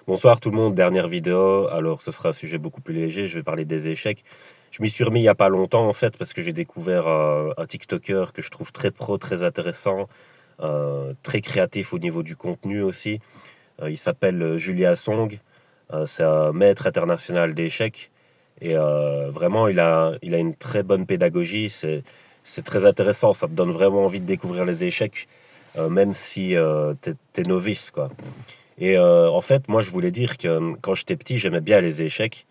Bonsoir tout le monde, dernière vidéo. Alors ce sera un sujet beaucoup plus léger, je vais parler des échecs. Je m'y suis remis il n'y a pas longtemps en fait parce que j'ai découvert un TikToker que je trouve très pro, très intéressant, très créatif au niveau du contenu aussi. Il s'appelle Julia Song. C'est un maître international d'échecs et vraiment il a une très bonne pédagogie. C'est très intéressant, ça te donne vraiment envie de découvrir les échecs, même si t'es novice quoi. Et en fait, moi, je voulais dire que quand j'étais petit, j'aimais bien les échecs.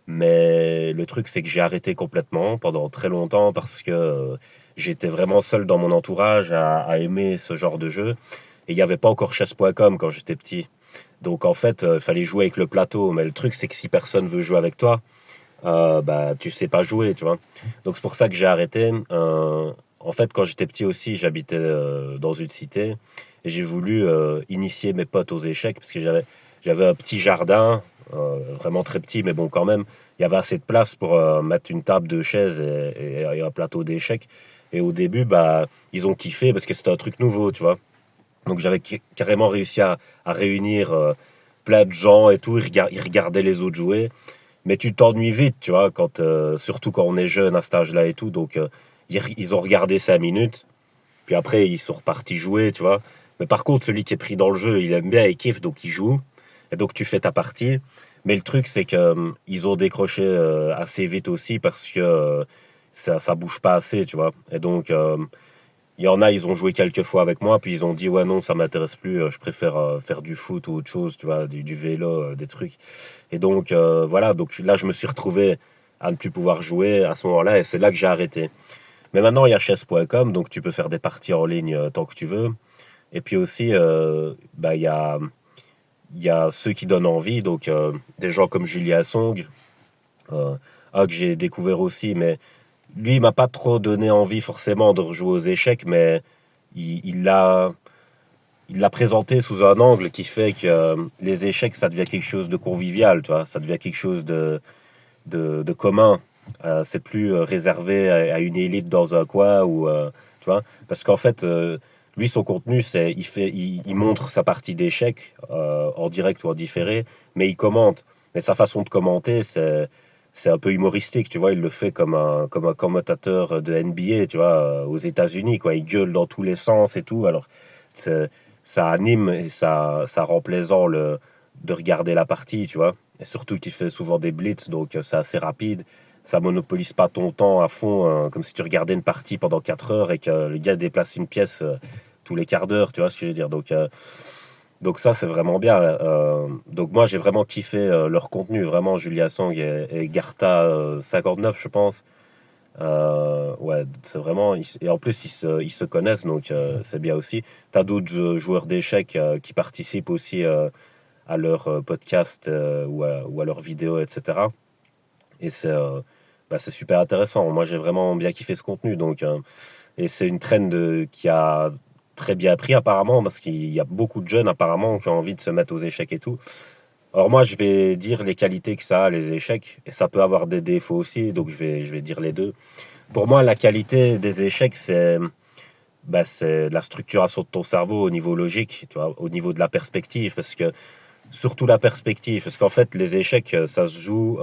Mais le truc, c'est que j'ai arrêté complètement pendant très longtemps parce que j'étais vraiment seul dans mon entourage à aimer ce genre de jeu. Et il n'y avait pas encore chess.com quand j'étais petit. Donc en fait, il fallait jouer avec le plateau. Mais le truc, c'est que si personne veut jouer avec toi, bah tu sais pas jouer, tu vois. Donc c'est pour ça que j'ai arrêté. En fait, quand j'étais petit aussi, j'habitais dans une cité et j'ai voulu initier mes potes aux échecs parce que j'avais un petit jardin, vraiment très petit, mais bon quand même, il y avait assez de place pour mettre une table, deux chaises et un plateau d'échecs. Et au début, bah ils ont kiffé parce que c'était un truc nouveau, tu vois. Donc j'avais carrément réussi à réunir plein de gens et tout. Ils regardaient les autres jouer. Mais tu t'ennuies vite, tu vois, surtout quand on est jeune à cet âge-là et tout. Donc, ils ont regardé 5 minutes, puis après, ils sont repartis jouer, tu vois. Mais par contre, celui qui est pris dans le jeu, il aime bien, il kiffe, donc il joue. Et donc, tu fais ta partie. Mais le truc, c'est que ils ont décroché assez vite aussi parce que ça bouge pas assez, tu vois. Et donc, il y en a, ils ont joué quelques fois avec moi, puis ils ont dit, ouais, non, ça m'intéresse plus, je préfère faire du foot ou autre chose, tu vois, du vélo, des trucs. Et donc, voilà, donc là, je me suis retrouvé à ne plus pouvoir jouer à ce moment-là, et c'est là que j'ai arrêté. Mais maintenant, il y a chess.com, donc tu peux faire des parties en ligne tant que tu veux. Et puis aussi, bah, il y a ceux qui donnent envie, donc des gens comme Julia Song, euh, que j'ai découvert aussi, mais lui, il m'a pas trop donné envie forcément de rejouer aux échecs, mais il l'a il l'a présenté sous un angle qui fait que les échecs, ça devient quelque chose de convivial, tu vois, ça devient quelque chose de commun. C'est plus réservé à une élite dans un coin ou tu vois, parce qu'en fait, lui, son contenu, c'est il montre sa partie d'échecs en direct ou en différé, mais il commente. Mais sa façon de commenter, c'est un peu humoristique, tu vois. Il le fait comme un commentateur de NBA, tu vois, aux États-Unis, quoi. Il gueule dans tous les sens et tout. Alors, c'est- ça anime et ça rend plaisant de regarder la partie, tu vois. Et surtout qu'il fait souvent des blitz, donc c'est assez rapide. Ça monopolise pas ton temps à fond, comme si tu regardais une partie pendant 4 heures et que le gars déplace une pièce tous les quarts d'heure, tu vois ce que je veux dire. Donc ça, c'est vraiment bien. Donc moi, j'ai vraiment kiffé leur contenu, vraiment, Julia Song et Garta 59, je pense. Ouais, c'est vraiment. Et en plus, ils se connaissent, donc c'est bien aussi. T'as d'autres joueurs d'échecs qui participent aussi à leur podcast ou à leurs vidéos, etc. Et c'est super intéressant. Moi, j'ai vraiment bien kiffé ce contenu. Donc, et c'est une trend qui a très bien pris apparemment, parce qu'il y a beaucoup de jeunes apparemment qui ont envie de se mettre aux échecs et tout. Alors moi, je vais dire les qualités que ça a, les échecs, et ça peut avoir des défauts aussi, donc je vais dire les deux. Pour moi, la qualité des échecs, c'est la structuration de ton cerveau au niveau logique, tu vois, au niveau de la perspective, parce que surtout la perspective, parce qu'en fait, les échecs, ça se joue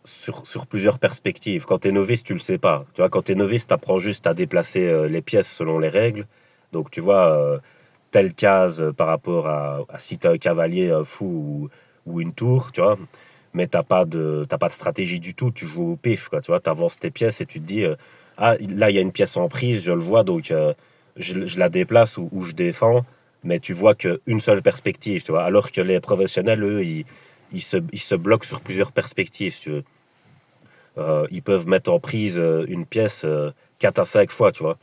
sur plusieurs perspectives. Quand tu es novice, tu le sais pas. Tu vois, quand tu es novice, tu apprends juste à déplacer les pièces selon les règles. Donc, tu vois, telle case par rapport à si tu as un cavalier, un fou ou une tour, tu vois. Mais t'as pas de stratégie du tout. Tu joues au pif, quoi. Tu vois, tu avances tes pièces et tu te dis, ah, là, il y a une pièce en prise, je le vois, donc je la déplace ou je défends. Mais tu vois qu'une seule perspective, tu vois. Alors que les professionnels, eux, ils se bloquent sur plusieurs perspectives, si tu veux. Ils peuvent mettre en prise une pièce 4 à 5 fois, tu vois.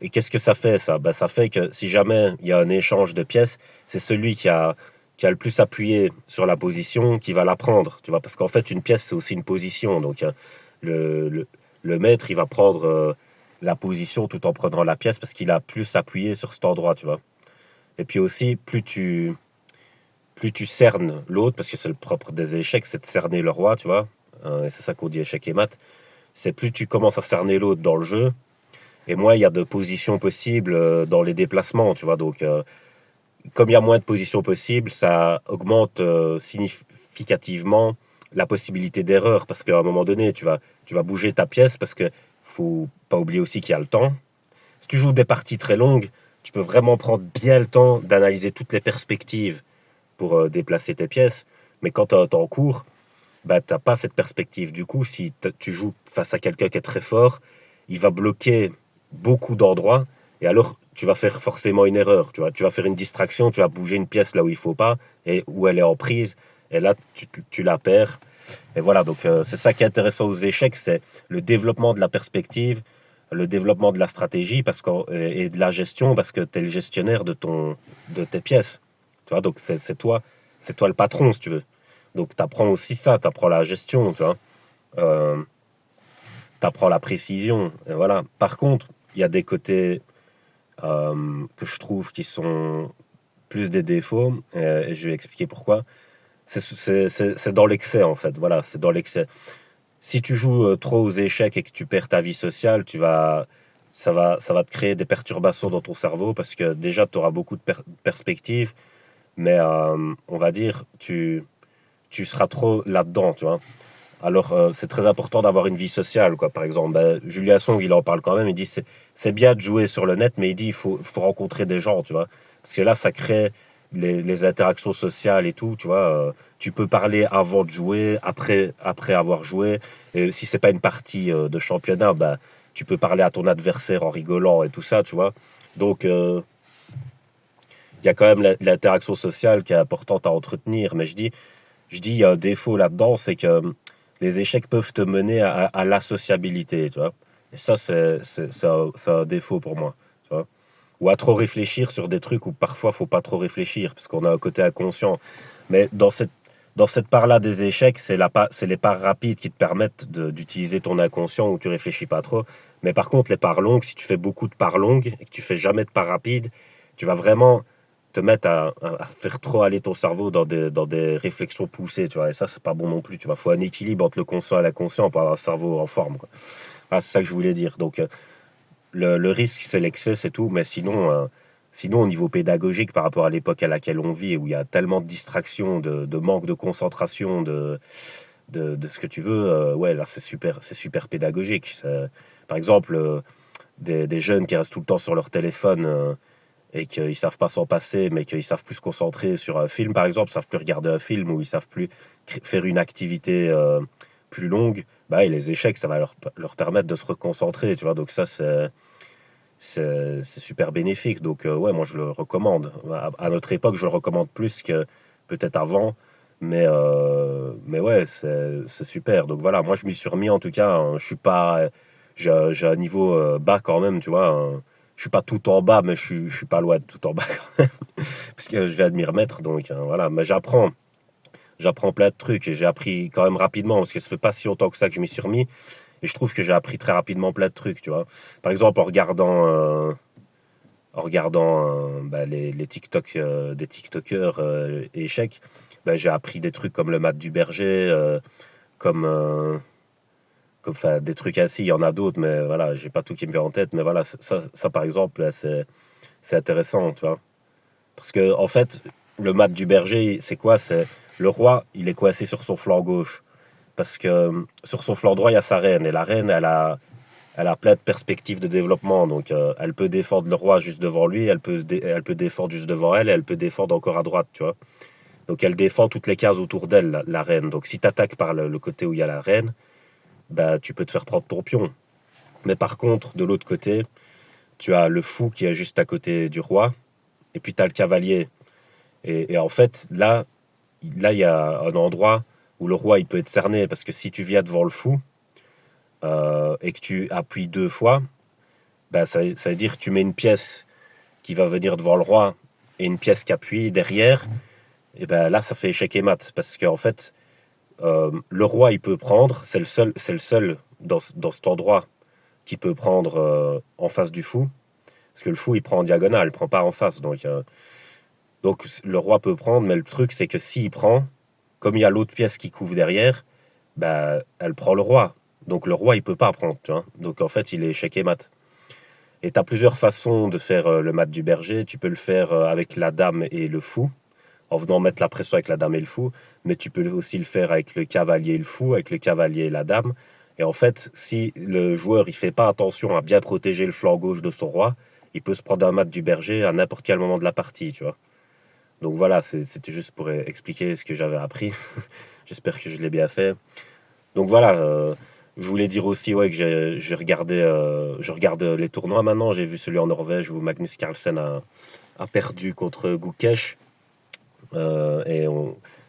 Et qu'est-ce que ça fait, ça? Ben, ça fait que si jamais il y a un échange de pièces, c'est celui qui a le plus appuyé sur la position qui va la prendre, tu vois. Parce qu'en fait, une pièce, c'est aussi une position. Donc, le, le, le maître, il va prendre la position tout en prenant la pièce parce qu'il a plus appuyé sur cet endroit, tu vois. Et puis aussi, plus tu cernes l'autre, parce que c'est le propre des échecs, c'est de cerner le roi, tu vois. Et c'est ça qu'on dit échec et mat. C'est plus tu commences à cerner l'autre dans le jeu, et moins il y a de positions possibles dans les déplacements, tu vois. Donc, comme il y a moins de positions possibles, ça augmente significativement la possibilité d'erreur, parce qu'à un moment donné, tu vas bouger ta pièce, parce que faut pas oublier aussi qu'il y a le temps. Si tu joues des parties très longues, tu peux vraiment prendre bien le temps d'analyser toutes les perspectives pour déplacer tes pièces. Mais quand tu as un temps court, bah, tu n'as pas cette perspective. Du coup, si tu joues face à quelqu'un qui est très fort, il va bloquer beaucoup d'endroits et alors tu vas faire forcément une erreur. Tu vas faire une distraction, tu vas bouger une pièce là où il faut pas et où elle est en prise et là tu la perds. Et voilà, donc c'est ça qui est intéressant aux échecs, c'est le développement de la perspective, le développement de la stratégie et de la gestion parce que tu es le gestionnaire de tes pièces. Tu vois, donc c'est toi le patron si tu veux. Donc tu apprends aussi ça, tu apprends la gestion, tu vois. Euh, tu apprends la précision. Et voilà. Par contre, il y a des côtés que je trouve qui sont plus des défauts, et je vais expliquer pourquoi. C'est dans l'excès, en fait. Voilà, c'est dans l'excès. Si tu joues trop aux échecs et que tu perds ta vie sociale, ça va te créer des perturbations dans ton cerveau parce que déjà, tu auras beaucoup de perspectives, mais on va dire, tu seras trop là-dedans, tu vois. Alors, c'est très important d'avoir une vie sociale, quoi. Par exemple, Julia Song, il en parle quand même. Il dit c'est bien de jouer sur le net, mais il dit faut rencontrer des gens, tu vois. Parce que là, ça crée les interactions sociales et tout, tu vois. Tu peux parler avant de jouer, après avoir joué. Et si c'est pas une partie de championnat, bah, tu peux parler à ton adversaire en rigolant et tout ça, tu vois. Donc, il y a quand même l'interaction sociale qui est importante à entretenir. Mais je dis, il y a un défaut là-dedans, c'est que les échecs peuvent te mener à l'associabilité, tu vois. Et ça, c'est un défaut pour moi, tu vois. Ou à trop réfléchir sur des trucs où parfois, faut pas trop réfléchir, parce qu'on a un côté inconscient. Mais dans cette part-là des échecs, c'est les parts rapides qui te permettent d'utiliser ton inconscient où tu réfléchis pas trop. Mais par contre, les parts longues, si tu fais beaucoup de parts longues et que tu fais jamais de parts rapides, tu vas vraiment te mettre à faire trop aller ton cerveau dans des réflexions poussées, tu vois. Et ça, c'est pas bon non plus, tu vois. Faut un équilibre entre le conscient et l'inconscient pour avoir un cerveau en forme, quoi. Voilà, c'est ça que je voulais dire. Donc, le risque, c'est l'excès, c'est tout. Mais sinon, au niveau pédagogique, par rapport à l'époque à laquelle on vit, où il y a tellement de distractions, de manque de concentration, de ce que tu veux, ouais, là, c'est super pédagogique. Par exemple, des jeunes qui restent tout le temps sur leur téléphone et qu'ils savent pas s'en passer, mais qu'ils savent plus se concentrer sur un film, par exemple, ils savent plus regarder un film ou ils savent plus faire une activité plus longue, bah, et les échecs, ça va leur permettre de se reconcentrer, tu vois. Donc ça, c'est super bénéfique. Donc ouais, moi, je le recommande. À notre époque, je le recommande plus que peut-être avant, mais ouais, c'est super. Donc voilà, moi, je m'y suis remis en tout cas. Hein, je suis pas, j'ai un niveau bas quand même, tu vois. Hein. Je suis pas tout en bas, mais je suis pas loin de tout en bas quand même, parce que je viens de m'y remettre. Donc voilà, mais j'apprends plein de trucs et j'ai appris quand même rapidement parce que ça fait pas si longtemps que ça que je m'y suis remis et je trouve que j'ai appris très rapidement plein de trucs, tu vois. Par exemple, en regardant bah, les TikTok des TikTokers échecs, bah, j'ai appris des trucs comme le mat du berger, comme enfin, des trucs ainsi. Il y en a d'autres, mais voilà, j'ai pas tout qui me vient en tête. Mais voilà, ça par exemple, là, c'est intéressant, tu vois. Parce que, en fait, le mat du berger, c'est quoi? C'est le roi, il est coincé sur son flanc gauche. Parce que sur son flanc droit, il y a sa reine. Et la reine, elle a plein de perspectives de développement. Donc, elle peut défendre le roi juste devant lui, elle peut défendre juste devant elle, et elle peut défendre encore à droite, tu vois. Donc, elle défend toutes les cases autour d'elle, la reine. Donc, si tu attaques par le côté où il y a la reine, bah, tu peux te faire prendre ton pion. Mais par contre, de l'autre côté, tu as le fou qui est juste à côté du roi, et puis tu as le cavalier. Et en fait, là, il y a un endroit où le roi il peut être cerné, parce que si tu viens devant le fou et que tu appuies deux fois, ben, ça veut dire que tu mets une pièce qui va venir devant le roi et une pièce qui appuie derrière, et ben là, ça fait échec et mat. Parce qu'en fait, le roi, il peut prendre, c'est le seul dans cet endroit qui peut prendre en face du fou. Parce que le fou, il prend en diagonale, il prend pas en face. Donc le roi peut prendre, mais le truc, c'est que s'il prend, comme il y a l'autre pièce qui couvre derrière, bah, elle prend le roi. Donc le roi, il peut pas prendre, tu vois. Donc en fait, il est échec et mat. Et tu as plusieurs façons de faire le mat du berger. Tu peux le faire avec la dame et le fou, en venant mettre la pression avec la dame et le fou, mais tu peux aussi le faire avec le cavalier et le fou, avec le cavalier et la dame. Et en fait, si le joueur il fait pas attention à bien protéger le flanc gauche de son roi, il peut se prendre un mat du berger à n'importe quel moment de la partie, tu vois. Donc voilà, c'était juste pour expliquer ce que j'avais appris. J'espère que je l'ai bien fait. Donc voilà, je voulais dire aussi ouais, que je regarde les tournois maintenant. J'ai vu celui en Norvège où Magnus Carlsen a perdu contre Gukesh. Et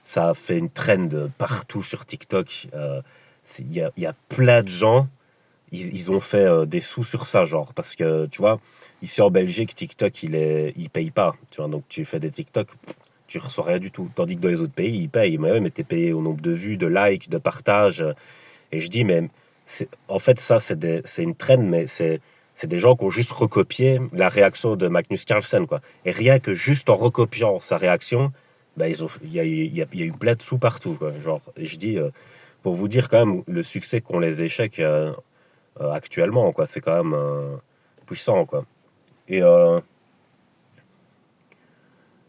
ça a fait une trend partout sur TikTok. Il y a plein de gens, ils ont fait des sous sur ça, genre, parce que tu vois, ici en Belgique, TikTok, il paye pas. Tu vois, donc tu fais des TikTok, tu reçois rien du tout. Tandis que dans les autres pays, ils payent. Mais ouais, mais t'es payé au nombre de vues, de likes, de partages. Et je dis, mais en fait, ça, c'est une trend, mais c'est des gens qui ont juste recopié la réaction de Magnus Carlsen, quoi. Et rien que juste en recopiant sa réaction, bah, il y a eu plein de sous partout, quoi. Genre, et je dis, pour vous dire quand même le succès qu'ont les échecs actuellement, quoi. C'est quand même puissant, quoi. Et, euh,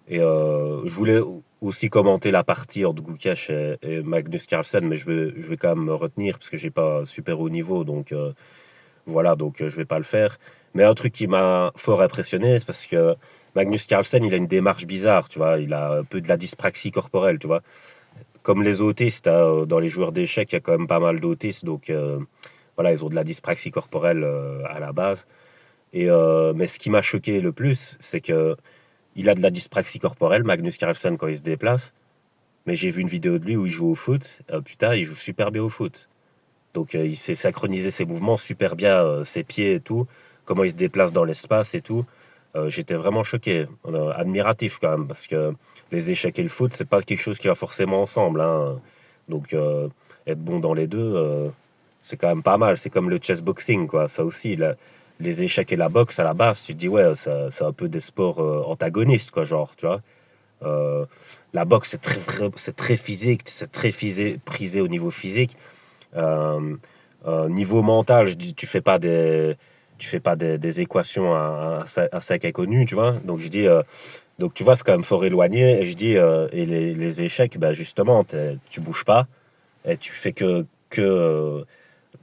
je voulais aussi commenter la partie entre Gukesh et Magnus Carlsen, mais je vais quand même me retenir parce que j'ai pas super haut niveau, donc voilà, donc je vais pas le faire. Mais un truc qui m'a fort impressionné, c'est parce que Magnus Carlsen, il a une démarche bizarre, tu vois. Il a un peu de la dyspraxie corporelle, tu vois. Comme les autistes, hein, dans les joueurs d'échecs, il y a quand même pas mal d'autistes, donc voilà, ils ont de la dyspraxie corporelle à la base. Mais ce qui m'a choqué le plus, c'est que il a de la dyspraxie corporelle, Magnus Carlsen, quand il se déplace. Mais j'ai vu une vidéo de lui où il joue au foot. Putain, il joue super bien au foot. Donc il sait synchroniser ses mouvements super bien, ses pieds et tout, comment il se déplace dans l'espace et tout. J'étais vraiment choqué, admiratif quand même, parce que les échecs et le foot, c'est pas quelque chose qui va forcément ensemble, hein. Donc être bon dans les deux, c'est quand même pas mal. C'est comme le chess boxing, quoi. Ça aussi, les échecs et la boxe à la base, tu te dis ouais, c'est un peu des sports antagonistes, quoi, genre, tu vois. Euh, la boxe, c'est très physique, c'est très prisé au niveau physique. Euh, Niveau mental, je dis, tu fais pas des équations à 5 inconnus, tu vois. Donc je dis, donc tu vois, c'est quand même fort éloigné. Et je dis, et les échecs, ben justement, tu bouges pas et tu fais que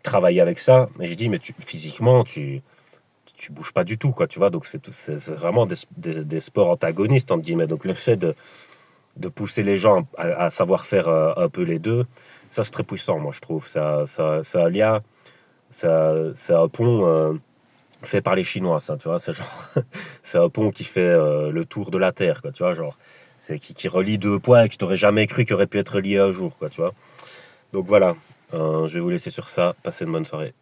travailler avec ça. Mais je dis, mais physiquement, tu bouges pas du tout, quoi, tu vois. Donc c'est vraiment des sports antagonistes, entre guillemets. Donc le fait de pousser les gens à savoir faire un peu les deux, ça c'est très puissant, moi je trouve. Ça un lien, c'est un pont fait par les Chinois, ça, tu vois. C'est genre, c'est un pont qui fait le tour de la Terre, quoi, tu vois, genre. C'est qui relie deux points que tu n'aurais jamais cru qu'ils auraient pu être liés un jour, quoi, tu vois. Donc voilà, je vais vous laisser sur ça. Passez une bonne soirée.